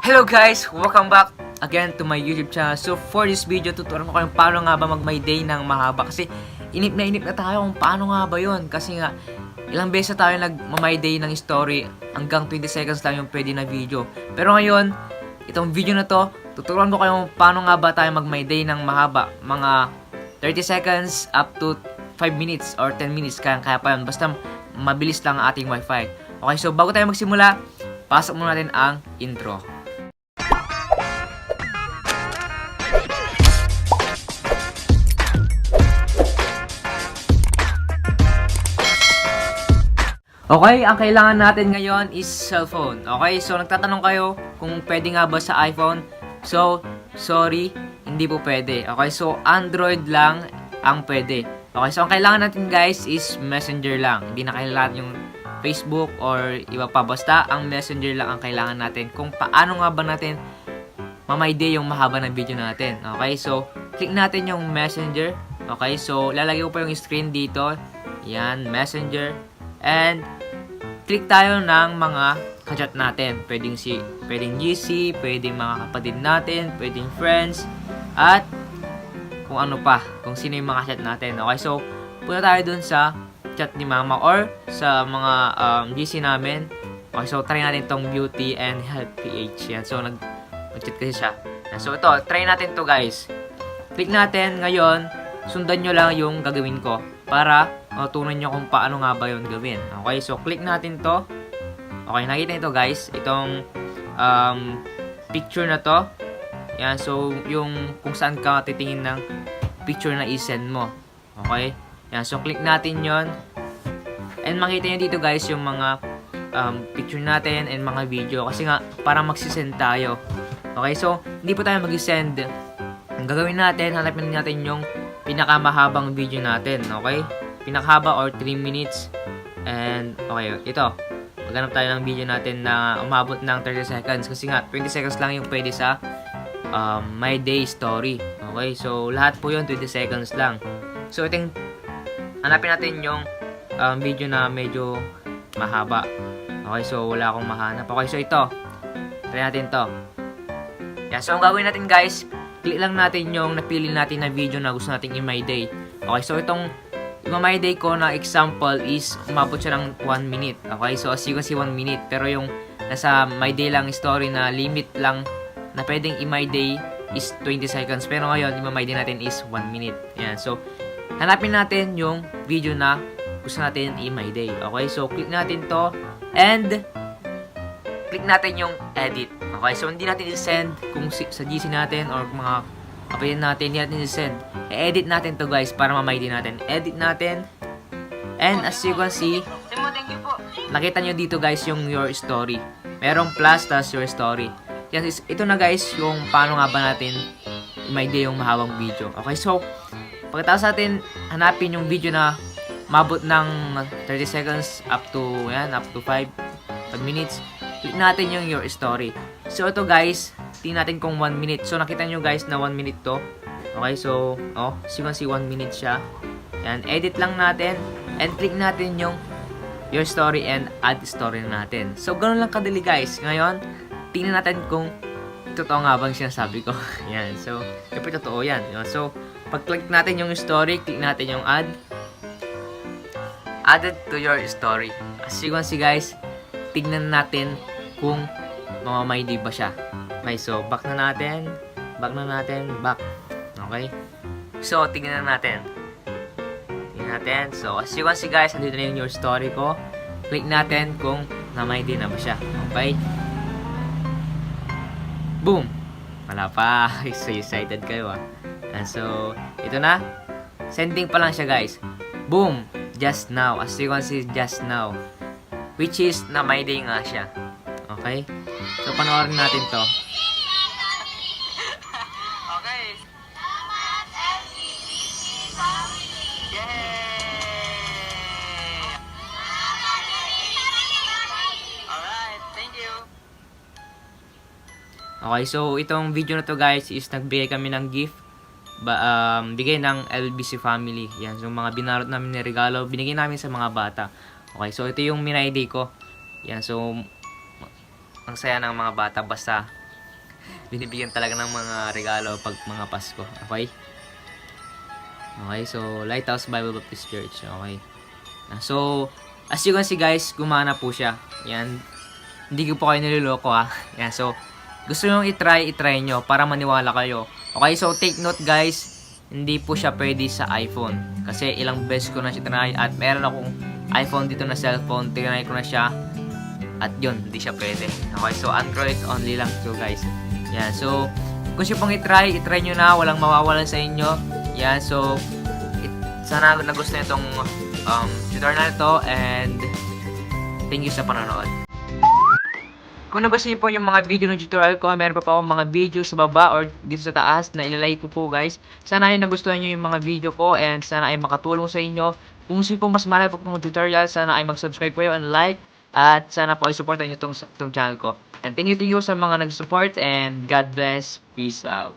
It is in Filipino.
Hello guys! Welcome back again to my YouTube channel. So for this video, tuturuan ko kayo paano nga ba mag-my day ng mahaba. Kasi inip na tayo kung paano nga ba yun. Kasi nga, ilang beses na tayo nag-my day ng story. Hanggang 20 seconds lang yung pwede na video. Pero ngayon, itong video na to, tuturuan ko kayo kung paano nga ba tayo mag-my day ng mahaba. Mga 30 seconds up to 5 minutes or 10 minutes. Kaya pa yun. Basta mabilis lang ang ating wifi. Okay, so bago tayo magsimula, pasok muna natin ang intro. Okay, ang kailangan natin ngayon is cellphone. Okay, so nagtatanong kayo kung pwede nga ba sa iPhone. So, sorry, hindi po pwede. Okay, so Android lang ang pwede. Okay, so ang kailangan natin guys is Messenger lang. Hindi na kailangan yung Facebook or iba pa. Basta ang Messenger lang ang kailangan natin. Kung paano nga ba natin mamay-day yung mahaba ng video natin. Okay, so click natin yung Messenger. Okay, so lalagay ko pa yung screen dito. Yan, Messenger. And click tayo ng mga kachat natin. Pwedeng GC, pwedeng mga kapatid natin, pwedeng friends, at kung ano pa, kung sino yung mga chat natin. Okay, so punta tayo dun sa chat ni mama or sa mga GC namin. Okay, so try natin tong Beauty and Health PH. Yan, so nag-chat kasi siya. Yan, so ito, try natin to guys. Click natin ngayon, sundan nyo lang yung gagawin ko para matutunan nyo kung paano nga ba yun gawin. Okay, so click natin to. Okay, nakita nyo guys, itong picture na to. Yan, so yung kung saan ka titingin ng picture na i-send mo. Okay, yan, so click natin yon. And makita nyo dito guys yung mga picture natin and mga video. Kasi nga, para magsisend tayo. Okay, so hindi po tayo mag-send. Ang gagawin natin, hanapin natin yung pinakamahabang video natin. Okay, pinakahaba or 3 minutes. And okay, ito, maghanap tayo ng video natin na umabot ng 30 seconds. Kasi nga, 20 seconds lang yung pwede sa my day story. Okay, so lahat po yun 20 seconds lang. So ito, hanapin natin yung video na medyo mahaba. Okay, so wala akong mahanap. Okay, so ito, try natin to. Yeah, so ang gagawin natin guys, click lang natin yung napili natin na video na gusto nating i-my day. Okay, so itong my day ko na example is umabot siya ng 1 minute. Okay, so as you can see 1 minute. Pero yung nasa my day lang story na limit lang na pwedeng i-my day is 20 seconds. Pero ngayon, i-my day natin is 1 minute. Yan, so hanapin natin yung video na gusto natin i-my day. Okay, so click natin to and click natin yung edit. Okay, so hindi natin i-send kung sa GC natin or mga kapatid natin, hindi natin i-send. I-edit natin to guys para ma-my day natin. Edit natin. And as you can see, nakita nyo dito guys yung your story. Merong plus tas your story. Yan, ito na guys yung paano nga ba natin i-my day yung mahabang video. Okay, so pagkatapos natin hanapin yung video na mabot ng 30 seconds up to 5 minutes, click natin yung your story. So ito guys, tingnan natin kung 1 minute. So nakita nyo guys na 1 minute to. Okay, so so you can see 1 minute siya. Yan, edit lang natin and click natin yung your story and add story natin. So ganoon lang kadali guys. Ngayon, tingnan natin kung totoo nga bang sinasabi ko. Yan, so kapag totoo yan. So pag click natin yung story, click natin yung added to your story. As you can see guys, tignan natin kung mamamay di ba siya. Okay, so back. Okay, so tignan natin. So as you can see guys, andito na yung your story ko. Click natin kung namay di na ba siya. Okay, boom, wala pa. So excited kayo And so ito na, sending pa lang siya guys. Boom, just now. As you can see, just now, which is na my day nga siya. Okay, so panoorin natin to. Okay. Yay! Alright, thank you. Okay, so itong video na to guys is nagbigay kami ng gift. Bigay ng LBC family. Yan, so mga binarot namin na regalo, binigay namin sa mga bata. Okay, so ito yung minay day ko. Yan, so ang saya ng mga bata basta binibigyan talaga ng mga regalo pag mga Pasko. Okay? Okay, so Lighthouse Bible Baptist Church. Okay. So, as you can see guys, gumana po siya. Yan. Hindi ko po kayo niloloko ha. Yan, so, gusto nyo i-try nyo para maniwala kayo. Okay, so take note guys, hindi po siya pwede sa iPhone. Kasi ilang beses ko na siya try at meron akong iPhone dito na cellphone. Tinry ko na siya. At yun, hindi siya pwede. Okay, so Android only lang to guys. Yan, so, kung siya pong i-try nyo na. Walang mawawalan sa inyo. Yan, so, sana nagustuhan itong tutorial na ito and thank you sa panonood. Kung nagustuhan niyo po yung mga video ng tutorial ko, meron pa po akong mga video sa baba or dito sa taas na ilalike ko po guys. Sana ay nagustuhan niyo yung mga video ko and sana ay makatulong sa inyo. Kung gusto niyo po mas marami po mga tutorial, sana ay mag-subscribe po and like at sana po ay supportan niyo itong channel ko. And thank you sa mga nag-support and God bless. Peace out.